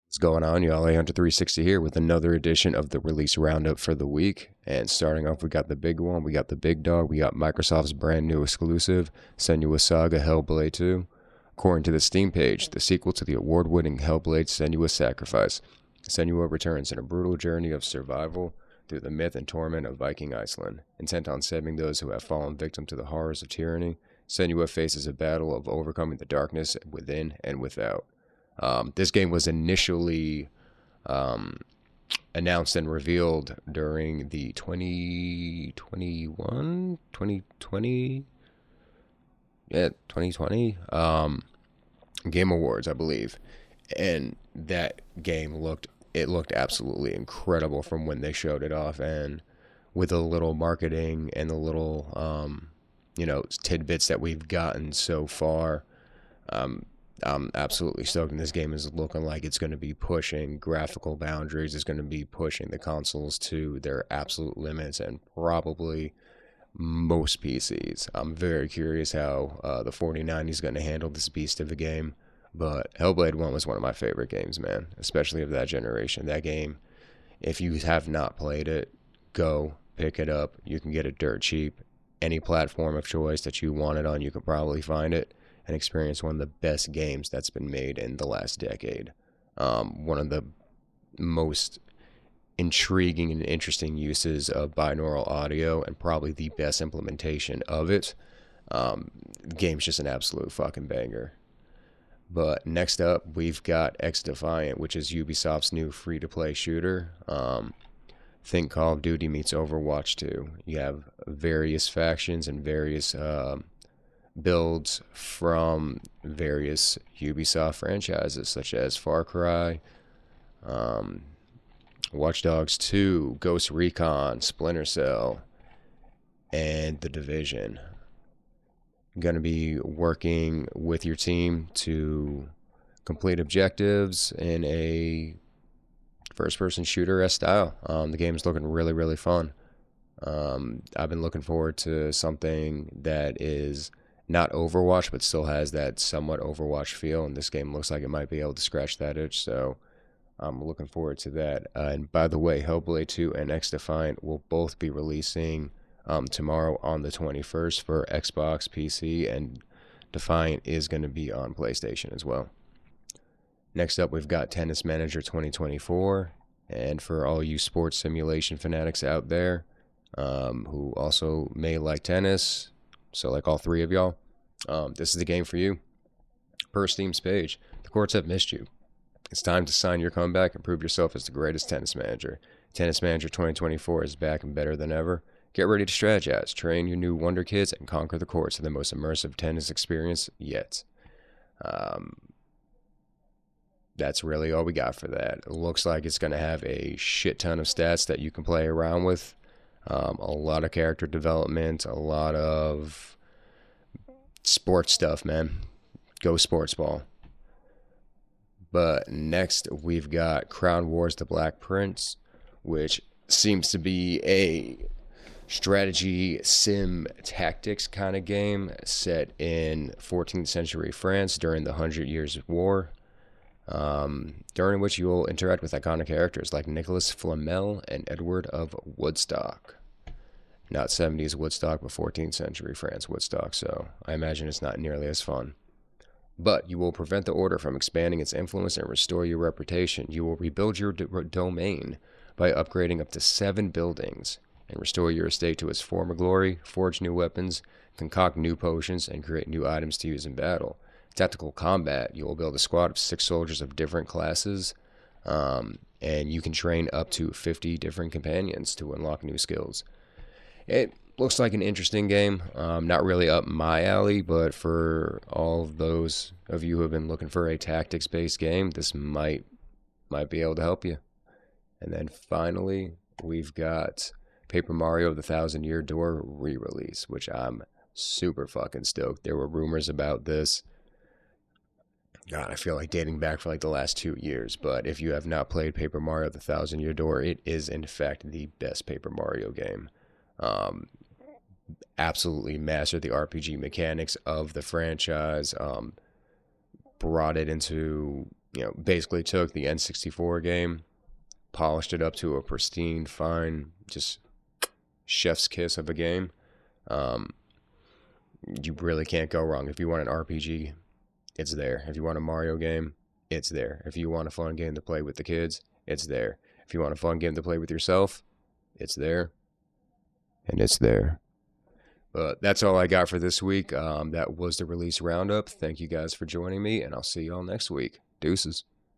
What's going on, y'all? A 360 here with another edition of the release roundup for the week. And starting off, we got the big one, we got the big dog, we got Microsoft's brand new exclusive, Senua Saga Hellblade 2. According to the Steam page, the sequel to the award-winning Hellblade Senua Sacrifice. Senua returns in a brutal journey of survival through the myth and torment of Viking Iceland. Intent on saving those who have fallen victim to the horrors of tyranny, Senua faces a battle of overcoming the darkness within and without. This game was initially announced and revealed during the 2020 Game Awards, I believe. And that game looked absolutely incredible from when they showed it off, and with the little marketing and the little tidbits that we've gotten so far, I'm absolutely stoked. And this game is looking like it's going to be pushing graphical boundaries. It's going to be pushing the consoles to their absolute limits, and probably most PCs. I'm very curious how the 4090 is going to handle this beast of a game. But Hellblade 1 was one of my favorite games, man, especially of that generation. That game, if you have not played it, go pick it up. You can get it dirt cheap. Any platform of choice that you want it on, you can probably find it and experience one of the best games that's been made in the last decade. One of the most intriguing and interesting uses of binaural audio, and probably the best implementation of it. The game's just an absolute fucking banger. But next up, we've got XDEFIENT, which is Ubisoft's new free-to-play shooter. Think Call of Duty meets Overwatch 2. You have various factions and various builds from various Ubisoft franchises, such as Far Cry, Watch Dogs 2, Ghost Recon, Splinter Cell, and The Division. Going to be working with your team to complete objectives in a first-person shooter style. The game's looking really, really fun. I've been looking forward to something that is not Overwatch, but still has that somewhat Overwatch feel, and this game looks like it might be able to scratch that itch, so I'm looking forward to that. And by the way, Hellblade 2 and XDefiant will both be releasing tomorrow on the 21st for Xbox, PC, and Defiant is going to be on PlayStation as well. Next up, we've got Tennis Manager 2024, and for all you sports simulation fanatics out there who also may like tennis, so like all three of y'all, this is the game for you. Per Steam's page, the courts have missed you. It's time to sign your comeback and prove yourself as the greatest tennis manager. Tennis Manager 2024 is back and better than ever. Get ready to strategize, train your new Wonder Kids, and conquer the courts of the most immersive tennis experience yet. That's really all we got for that. It looks like it's going to have a shit ton of stats that you can play around with. A lot of character development, a lot of sports stuff, man. Go sports ball. But next, we've got Crown Wars: The Black Prince, which seems to be a strategy sim tactics kind of game set in 14th century France during the 100 Years' War, during which you'll interact with iconic characters like Nicholas Flamel and Edward of Woodstock. Not 70s Woodstock, but 14th century France Woodstock, so I imagine it's not nearly as fun. But you will prevent the order from expanding its influence and restore your reputation. You will rebuild your domain by upgrading up to 7 buildings and restore your estate to its former glory, forge new weapons, concoct new potions, and create new items to use in battle. Tactical combat, you will build a squad of 6 soldiers of different classes, and you can train up to 50 different companions to unlock new skills. It looks like an interesting game. Not really up my alley, but for all of those of you who have been looking for a tactics-based game, this might be able to help you. And then finally, we've got Paper Mario: The Thousand Year Door re-release, which I'm super fucking stoked. There were rumors about this, God, I feel like dating back for like the last 2 years, but if you have not played Paper Mario: The Thousand Year Door, it is in fact the best Paper Mario game. Absolutely mastered the RPG mechanics of the franchise, brought it into basically took the N64 game, polished it up to a pristine, fine, just chef's kiss of a game. You really can't go wrong. If you want an RPG, it's there. If you want a Mario game, it's there. If you want a fun game to play with the kids, it's there. If you want a fun game to play with yourself, it's there. And it's there. But that's all I got for this week. That was the release roundup. Thank you guys for joining me, and I'll see y'all next week. Deuces.